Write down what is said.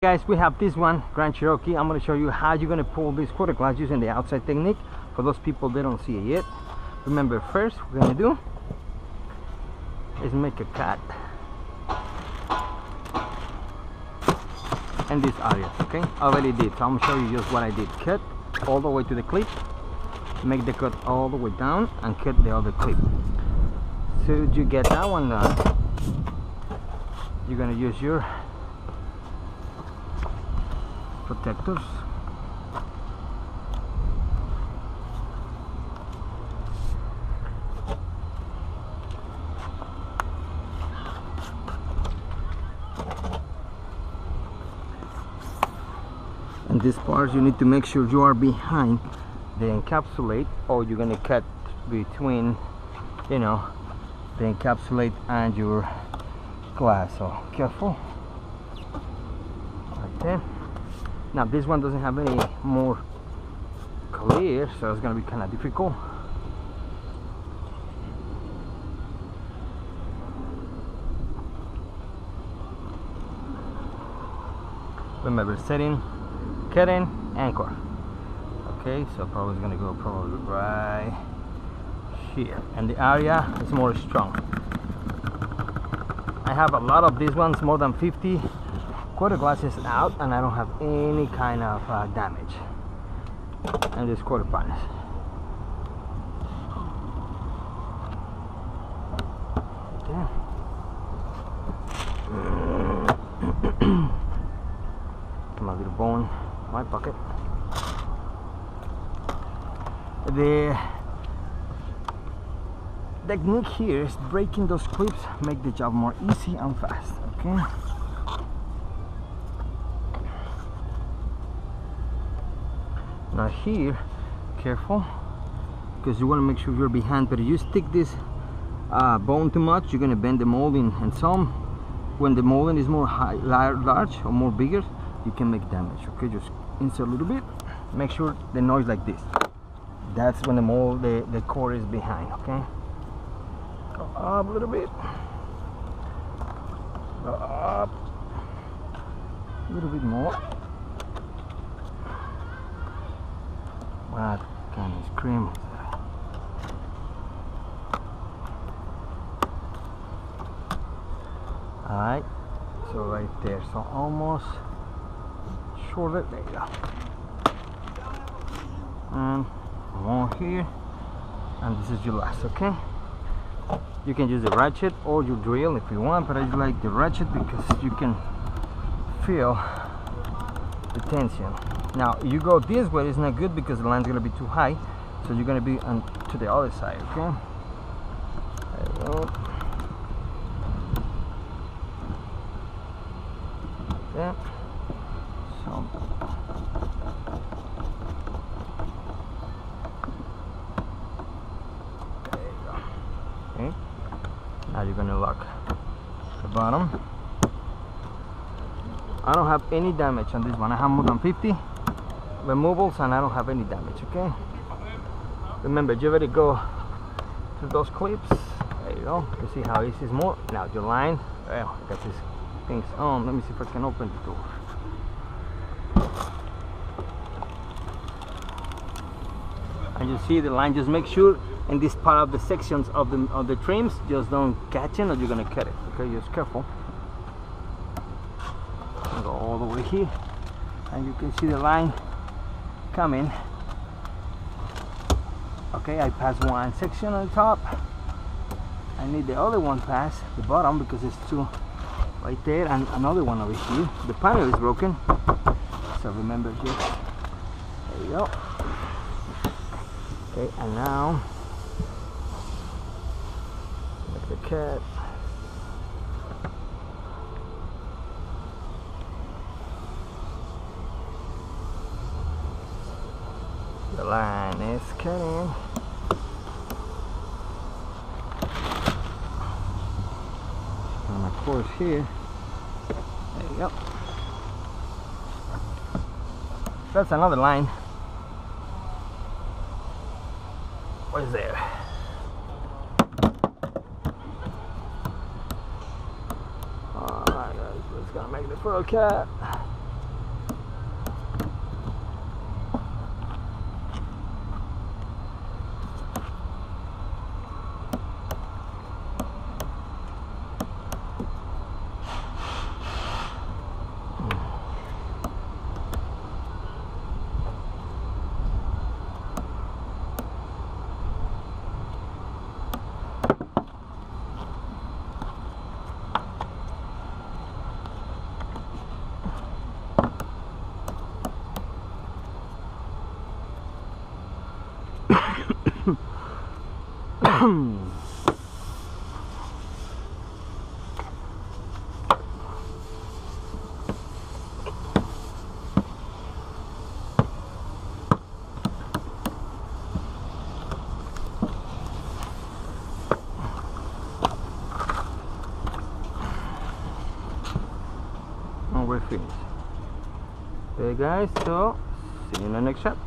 Guys, we have this one, Grand Cherokee. I'm going to show you how you're going to pull this quarter glass using the outside technique. For those people that don't see it yet, remember, first we're going to do is make a cut in this area. Okay, I already did, so I'm going to show you just what I did. Cut all the way to the clip, make the cut all the way down, and cut the other clip. So you get that one done, you're going to use your protectors. And this part you need to make sure you are behind the encapsulate, or you're going to cut between, you know, the encapsulate and your glass, so careful. Right there. Now this one doesn't have any more clear, so it's going to be kind of difficult. Remember, setting, cutting, anchor. Okay, so probably it's going to go probably right here, and the area is more strong. I have a lot of these ones, more than 50 quarter glasses out, and I don't have any kind of damage in this quarter panels. Okay. My little bone, my pocket. The technique here is breaking those clips, make the job more easy and fast. Okay. Now here, careful, because you want to make sure you're behind, but if you stick this bone too much, you're going to bend the molding, and when the molding is more large or more bigger, you can make damage. Okay, just insert a little bit, make sure the noise like this. That's when the core is behind. Okay, go up a little bit, go up a little bit more. What kind of scream is that? Alright, so right there, so almost shorter. There you go. And more here, and this is your last. Okay, you can use the ratchet or your drill if you want, but I like the ratchet because you can feel the tension. Now you go this way, it's not good because the line's going to be too high, so you're going to be on to the other side. Okay, there we go. Yeah, so there you go. Okay, now you're going to lock the bottom. I don't have any damage on this one. I have more than 50 removals and I don't have any damage. Okay, remember, you already go to those clips. There you go. You see how easy is more. Now your line, well, I got these things on. Let me see if I can open the door. And you see the line, just make sure in this part of the sections of the trims, just don't catch it or you're gonna cut it. Okay, just careful. Go all the way here, and you can see the line coming. Okay, I passed one section on the top. I need the other one past the bottom because it's two right there, and another one over here. The panel is broken, so remember just there you go. Okay, and now make the cut. The line is cutting. And of course here, there you go. That's another line. What is there? Alright guys, let's go make the fur cap. And we're finished. Okay guys, so see you in the next shot.